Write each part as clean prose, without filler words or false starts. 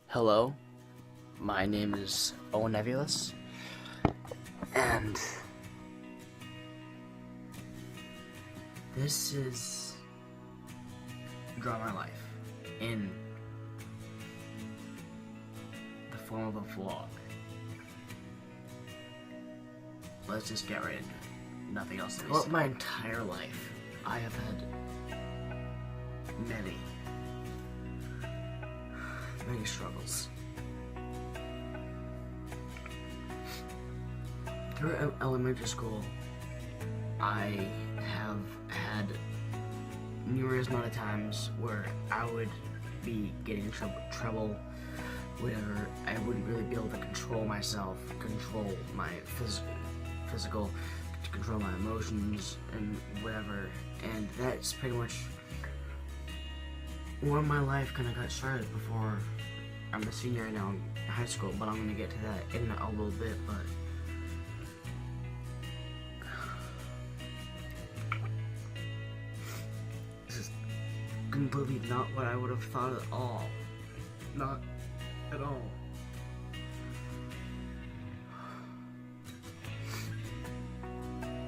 Hello, my name is Owen Nebulous, and this is Draw My Life in the form of a vlog. Let's just get right into it. Nothing else to be said. My entire life, I have had many struggles. Through elementary school, I have had numerous amount of times where I would be getting in trouble, whatever. I wouldn't really be able to control myself, control my physical, to control my emotions and whatever. And that's pretty much where my life kind of got started before. I'm a senior right now in high school, but I'm going to get to that in a little bit, but this is completely not what I would have thought at all. Not at all.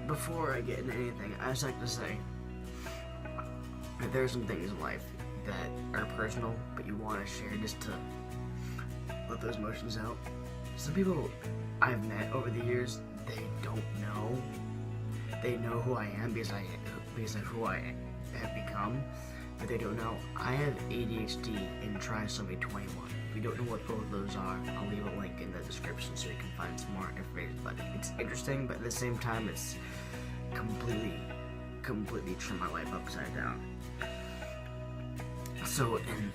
Before I get into anything, I just like to say that there are some things in life that are personal, but you want to share just to let those emotions out. Some people I've met over the years, they don't know. They know who I am because of who I have become, but they don't know. I have ADHD and trisomy 21. If you don't know what both of those are, I'll leave a link in the description so you can find some more information. But it's interesting, but at the same time, it's completely turned my life upside down. So in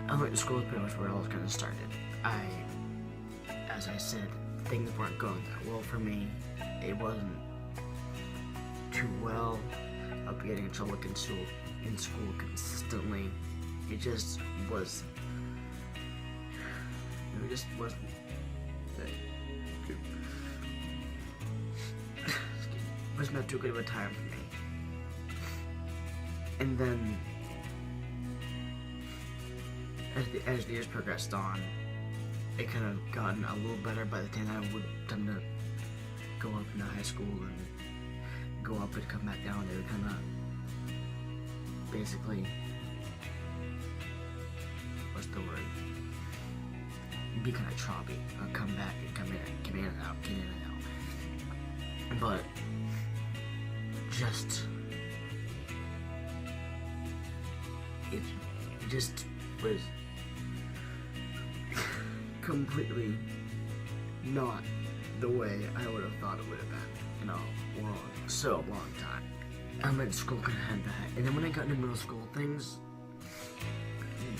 elementary school is pretty much where it all kind of started. As I said, things weren't going that well for me. It wasn't too well. I'd be getting in trouble in school consistently. It just wasn't it was not too good of a time for me. And then as the years progressed on, it kind of gotten a little better by the time I would tend to go up into high school and go up and come back down. They would kind of basically, what's the word? Be kind of choppy. Come back and come in and out, come in and out. But it just was completely not the way I would have thought it would have been in a long time. Elementary school kind of had that, and then when I got into middle school, things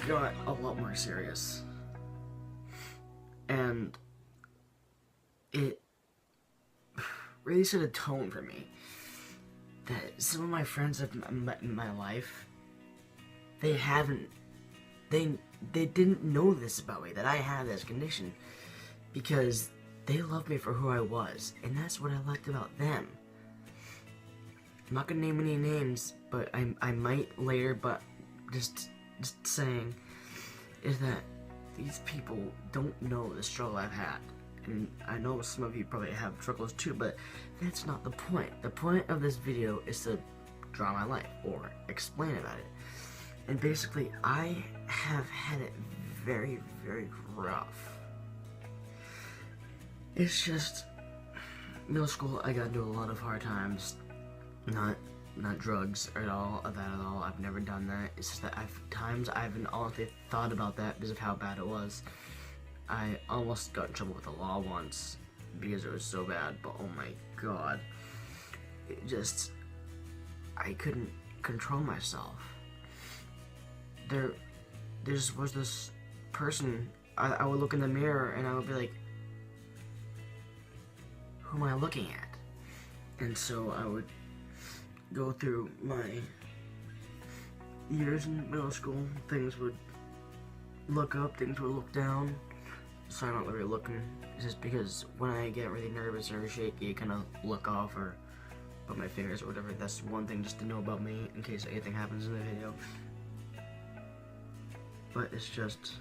got a lot more serious, and it really set a tone for me that some of my friends I've met in my life, they didn't know this about me, that I had this condition, because they loved me for who I was, and that's what I liked about them. I'm not gonna name any names, but I might later, but just saying, is that these people don't know the struggle I've had. And I know some of you probably have struggles too, but that's not the point. The point of this video is to draw my life, or explain about it. And basically, I have had it very, very rough. It's just, middle school, I got into a lot of hard times. Not drugs at all, I've never done that. It's just that I haven't honestly thought about that because of how bad it was. I almost got in trouble with the law once because it was so bad, but oh my god. I couldn't control myself. There was this person, I would look in the mirror and I would be like, who am I looking at? And so I would go through my years in middle school, things would look up, things would look down. So I'm not really looking, it's just because when I get really nervous or shaky, I kind of look off or put my fingers or whatever. That's one thing just to know about me in case anything happens in the video. But it's just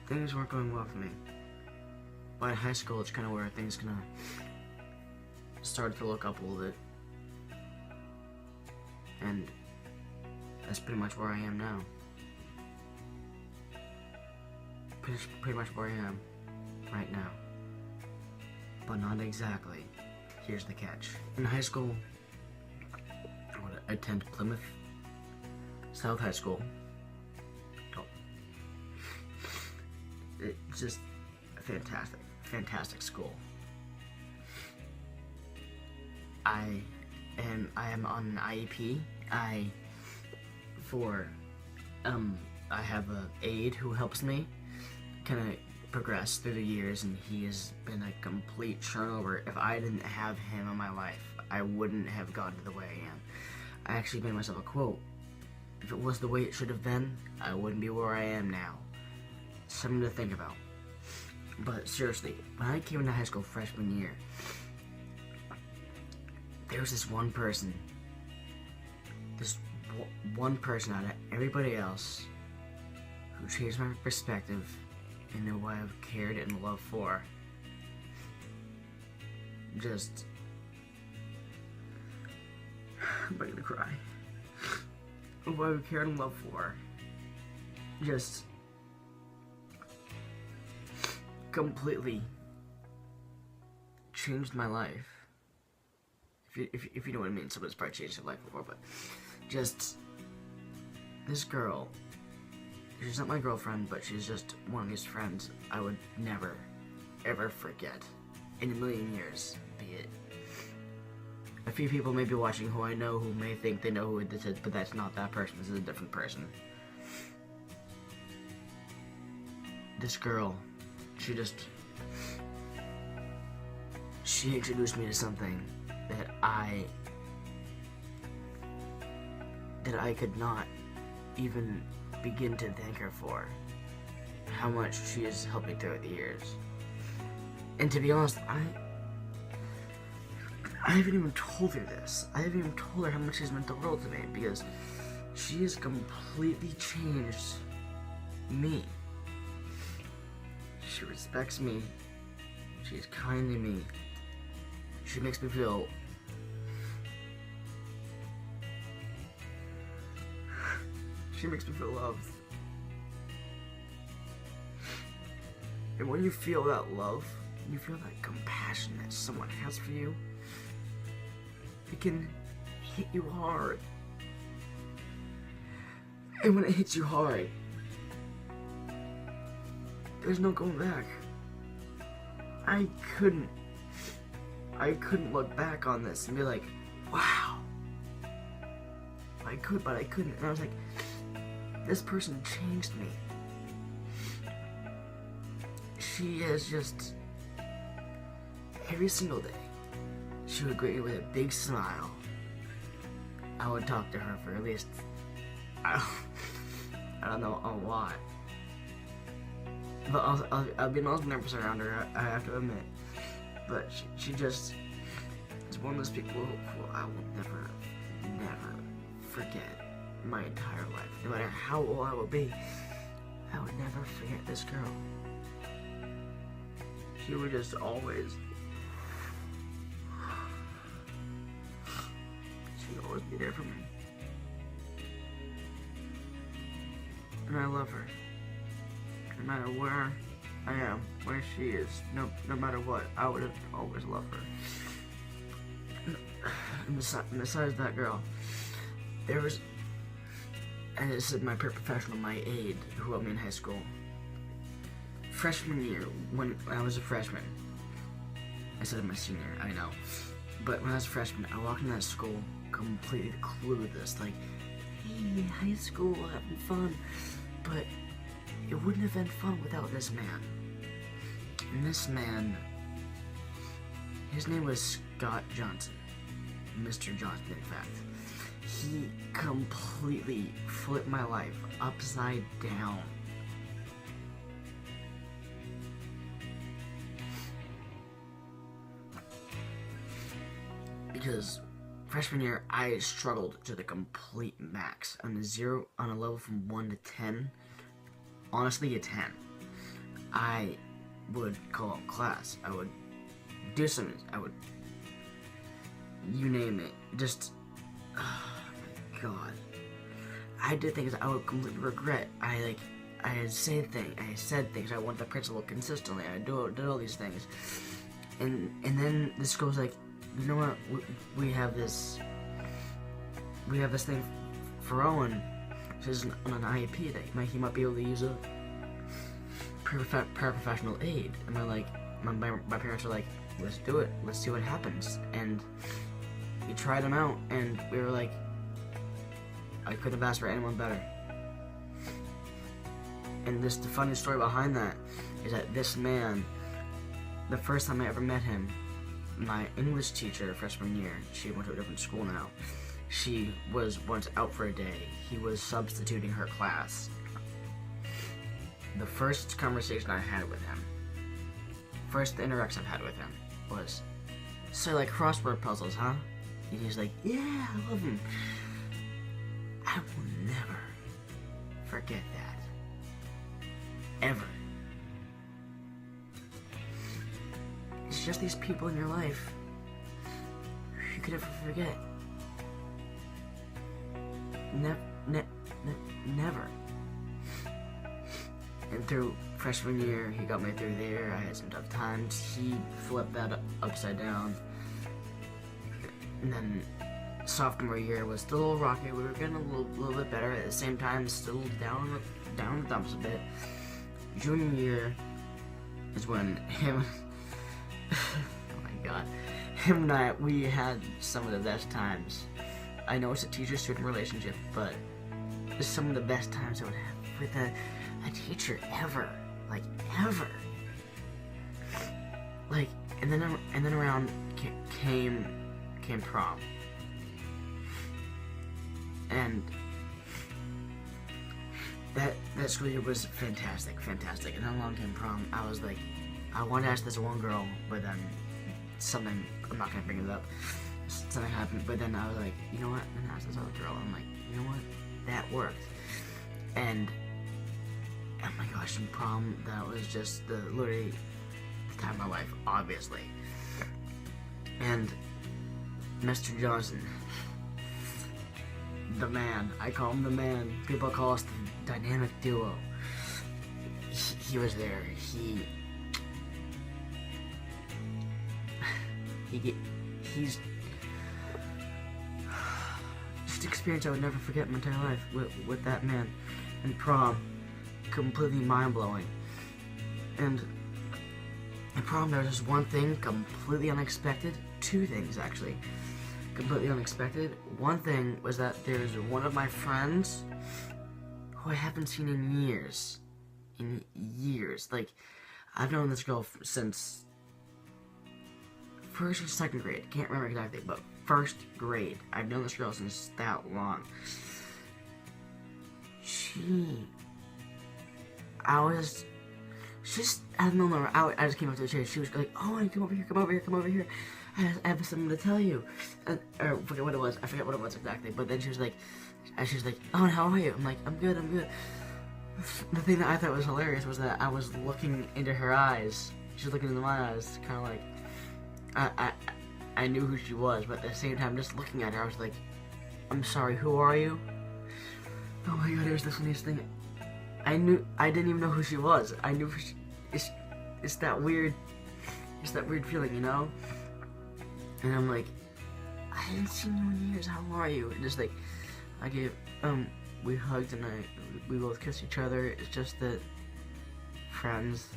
things weren't going well for me. But in high school, it's kind of where things kind of started to look up a little bit. And that's pretty much where I am now. Pretty much where I am right now. But not exactly. Here's the catch. In high school, I would attend Plymouth South High School. Oh. It's just a fantastic school. I am on an IEP. I have a aide who helps me kind of progress through the years, and he has been a complete turnover. If I didn't have him in my life, I wouldn't have gotten to the way I am. I actually made myself a quote. If it was the way it should have been, I wouldn't be where I am now. Something to think about. But seriously, when I came into high school freshman year, there was this one person out of everybody else who changed my perspective and knew what I've cared and loved for. Just, I'm about to cry. What I've cared and loved for. Just completely changed my life. If you know what I mean, someone's probably changed their life before, but just this girl, she's not my girlfriend, but she's just one of these friends I would never, ever forget in a million years, be it. A few people may be watching who I know who may think they know who this is, but that's not that person, this is a different person. This girl, she introduced me to something that I could not even begin to thank her for. How much she has helped me throughout the years. And to be honest, I haven't even told her this. I haven't even told her how much she's meant the world to me, because she has completely changed me. She respects me. She's kind to me. She makes me feel loved. And when you feel that love, you feel that compassion that someone has for you, it can hit you hard. And when it hits you hard, there's no going back. I couldn't look back on this and be like, wow. I could, but I couldn't. And I was like, this person changed me. She is just, every single day, she would greet me with a big smile. I would talk to her for at least, I don't know, a lot. But I'll be nervous around her, I have to admit. But she just is one of those people who I will never forget my entire life. No matter how old I will be, I would never forget this girl. She would just always, she'd always be there for me. And I love her. No matter where I am, where she is, no matter what, I would have always loved her. And besides that girl, there was, and this is my professional, my aide, who helped me in high school. Freshman year, when I was a freshman, I said my senior, I know, but when I was a freshman, I walked into that school completely clueless, like, hey, high school, having fun, but it wouldn't have been fun without this man. And this man, his name was Scott Johnson. Mr. Johnson, in fact. He completely flipped my life upside down. Because freshman year, I struggled to the complete max. On a level from 1 to 10. Honestly, a 10. I would call up class. I would do something. You name it. Just, oh my god. I did things I would completely regret. I said things. I want the principal consistently. I did all these things. And then this girl's like, you know what? We have this thing for Owen. This is on an IEP that he might be able to use a paraprofessional aid. And they're like, my parents are like, let's do it. Let's see what happens. And we tried them out, and we were like, I couldn't have asked for anyone better. And the funny story behind that is that this man, the first time I ever met him, my English teacher freshman year, she went to a different school now, she was once out for a day. He was substituting her class. The first conversation I had with him, first interaction I've had with him was, so like crossword puzzles, huh? And he's like, yeah, I love them. I will never forget that. Ever. It's just these people in your life you could never forget. Never. And through freshman year, he got me through there. I had some tough times. He flipped that upside down. And then sophomore year was still a little rocky. We were getting a little bit better. At the same time, still down the dumps a bit. Junior year is when him, oh my god, him and I, we had some of the best times. I know it's a teacher-student relationship, but it's some of the best times I would have with a teacher ever. Like, ever. Like, and then around came prom. And that school year was fantastic. And then along came prom. I was like, I wanted to ask this one girl, but then something, I'm not gonna bring it up, something happened, but then I was like, you know what, I'm gonna ask this other girl. I'm like, you know what, that worked. And oh my gosh, in prom, that was just literally the time of my life, obviously. And Mr. Johnson, the man, I call him the man. People call us the dynamic duo. He was there. He's just an experience I would never forget in my entire life with that man. And prom, completely mind-blowing. And in prom, there was just one thing completely unexpected. Two things, actually, completely unexpected. One thing was that there's one of my friends who I haven't seen in years. Like, I've known this girl since first or second grade. Can't remember exactly, but first grade. I've known this girl since that long. I don't know, I just came up to the chair. She was like, oh, come over here. I have something to tell you. Or forget what it was. I forget what it was exactly. But then she was like, oh, how are you? I'm like, I'm good. The thing that I thought was hilarious was that I was looking into her eyes. She was looking into my eyes, kind of like, I knew who she was, but at the same time, just looking at her, I was like, I'm sorry, who are you? Oh my god, it was the funniest thing. I didn't even know who she was. I knew it's that weird feeling, you know? And I'm like, I haven't seen you in years, how are you? And just like, we hugged and we both kissed each other. It's just that friends.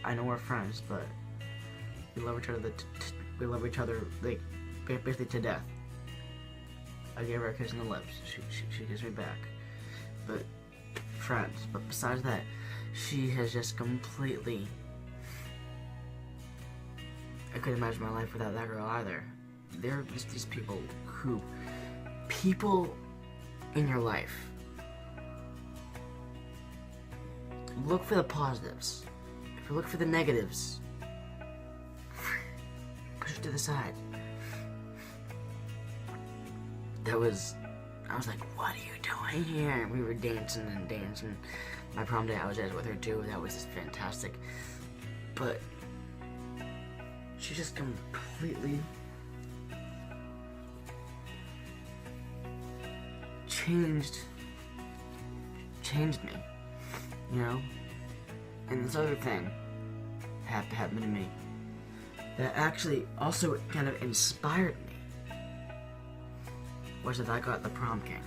I know we're friends, but we love each other, like, basically to death. I gave her a kiss on the lips. She kissed me back. But friends. But besides that, she has just completely. I couldn't imagine my life without that girl either. There are just these people in your life. Look for the positives. If you look for the negatives, push it to the side. I was like, what are you doing here? And we were dancing. My prom day, I was there with her too. That was just fantastic. But she just completely changed me, you know? And this other thing happened to me that actually also kind of inspired me was that I got the prom king.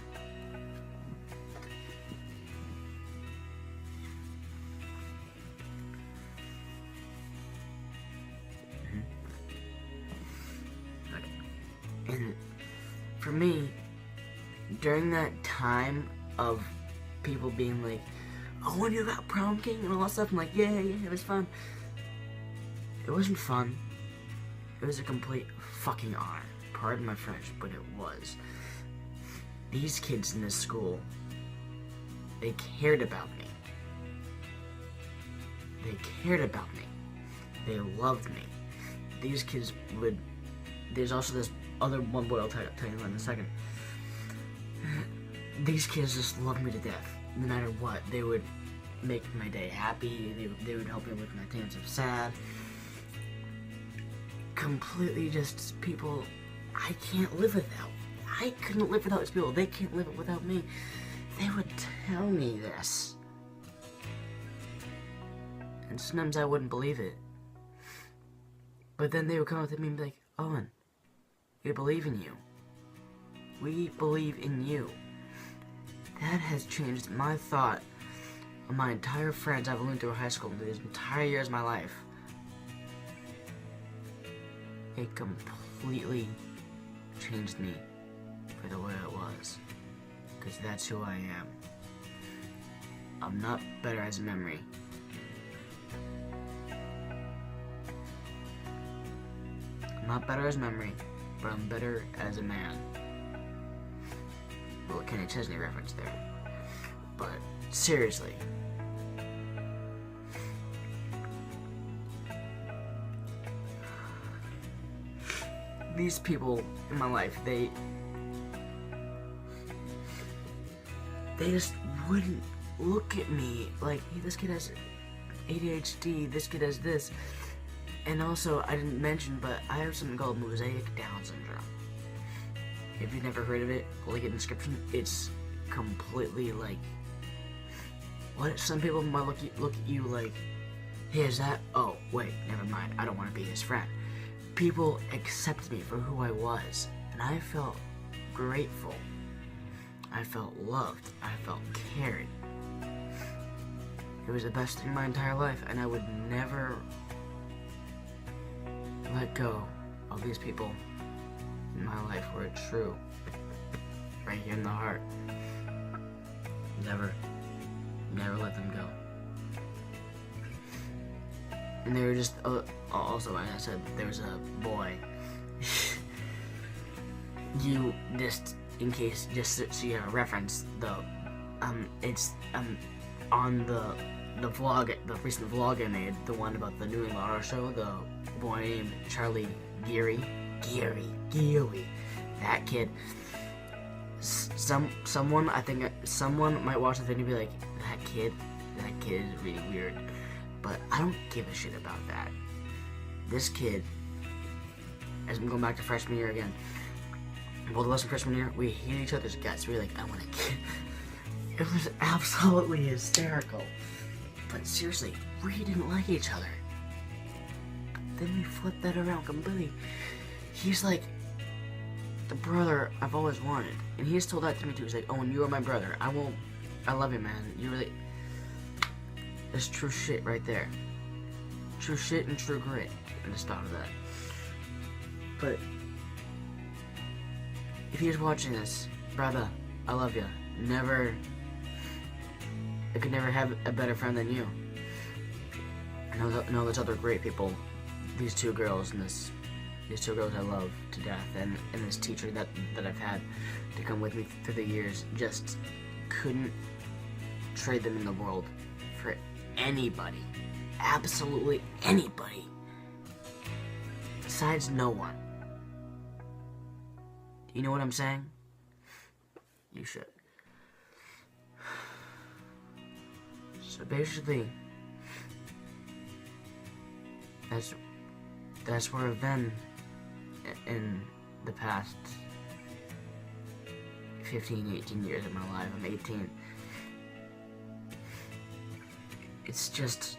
And for me, during that time of people being like, oh, when you got prom king and all that stuff, I'm like, yeah, it was fun. It wasn't fun. It was a complete fucking honor. Pardon my French, but it was. These kids in this school, they cared about me. They cared about me. They loved me. These kids would... There's also this other one boy I'll tell you about in a second. These kids just loved me to death. No matter what, they would make my day happy. They would help me with my times of sad. Completely just people I can't live without. I couldn't live without these people. They can't live it without me. They would tell me this. And sometimes I wouldn't believe it. But then they would come up to me and be like, Owen, we believe in you. We believe in you. That has changed my thought of my entire friends I've learned through high school through these entire years of my life. It completely changed me for the way it was. Because that's who I am. I'm not better as a memory. I'm not better as memory, but I'm better as a man. Well, Kenny Chesney reference there. But seriously. These people in my life, they just wouldn't look at me like, hey, this kid has ADHD, this kid has this. And also, I didn't mention, but I have something called mosaic Down syndrome. If you've never heard of it, link in the description. It's completely like, what? Some people might look at you like, hey, is that? Oh, wait, never mind. I don't want to be his friend. People accepted me for who I was, and I felt grateful. I felt loved. I felt cared. It was the best thing in my entire life, and I would never let go of these people in my life where it's true. Right here in the heart. Never let them go. And they were just, also, as I said, there was a boy. You just, in case, just so you have a reference, it's on the vlog, the recent vlog I made, the one about the New England Auto Show, the boy named Charlie Geary, that kid. Someone might watch the video and be like, that kid is really weird. But I don't give a shit about that. This kid, as I'm going back to freshman year again, both of us in freshman year, we hate each other's guts. We were like, I want a kid. It was absolutely hysterical. But seriously, we didn't like each other. Then we flipped that around completely. He's like the brother I've always wanted. And he's told that to me too. He's like, Owen, you are my brother. I love you, man. You really... That's true shit right there. True shit and true grit. I just thought of that. But if he's watching this, brother, I love you. I could never have a better friend than you. I know there's other great people. These two girls I love to death, and this teacher that I've had to come with me through the years, just couldn't trade them in the world for anybody. Absolutely anybody. Besides no one. You know what I'm saying? You should. So basically, that's where I've been in the past 15, 18 years of my life. I'm 18. It's just,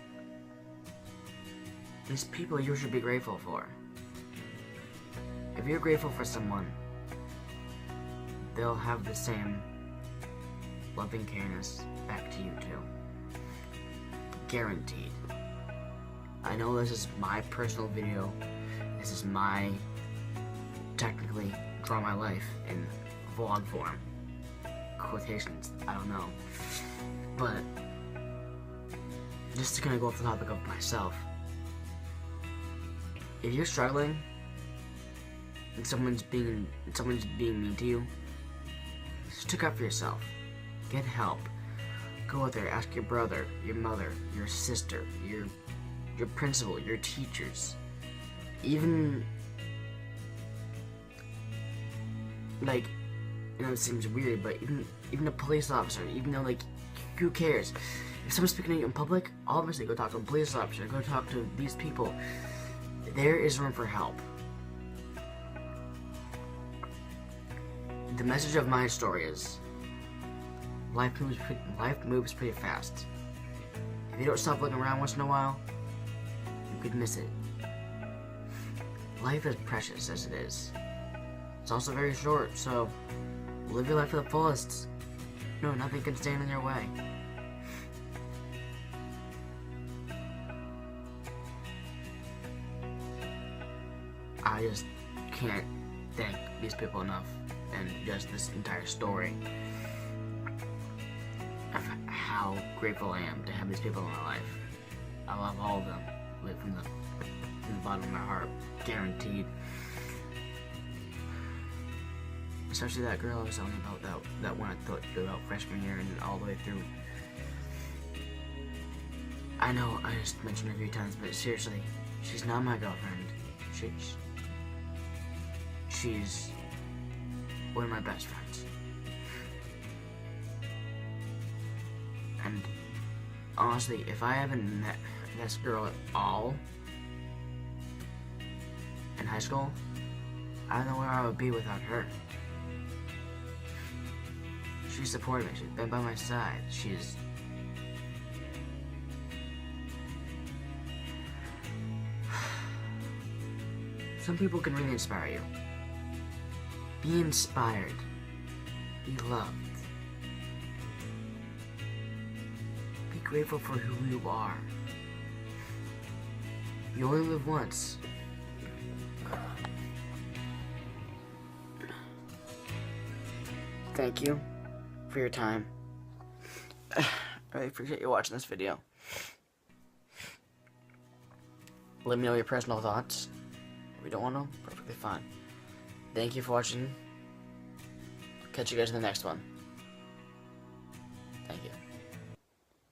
these people you should be grateful for. If you're grateful for someone, they'll have the same loving kindness back to you too. Guaranteed. I know this is my personal video. This is my, technically, draw my life in vlog form. Quotations, I don't know. But, just to kind of go off the topic of myself. If you're struggling, and someone's being mean to you, stick up for yourself. Get help. Go out there, ask your brother, your mother, your sister, your principal, your teachers, even, like, you know, it seems weird, but even a police officer, even though, like, who cares? If someone's speaking to you in public, obviously go talk to a police officer, go talk to these people. There is room for help. The message of my story is, life moves pretty fast. If you don't stop looking around once in a while, you could miss it. Life is precious as it is. It's also very short, so live your life to the fullest. No, nothing can stand in your way. I just can't thank these people enough, and just this entire story of how grateful I am to have these people in my life. I love all of them, like from the bottom of my heart, guaranteed. Especially that girl I was telling you about, that one I thought about freshman year and all the way through. I know I just mentioned her a few times, but seriously, she's not my girlfriend. She's one of my best friends. And honestly, if I haven't met this girl at all in high school, I don't know where I would be without her. She supported me, she's been by my side, she's... Some people can really inspire you. Be inspired. Be loved. Be grateful for who you are. You only live once. Thank you for your time. I really appreciate you watching this video. Let me know your personal thoughts. If you don't want to, perfectly fine. Thank you for watching. Catch you guys in the next one.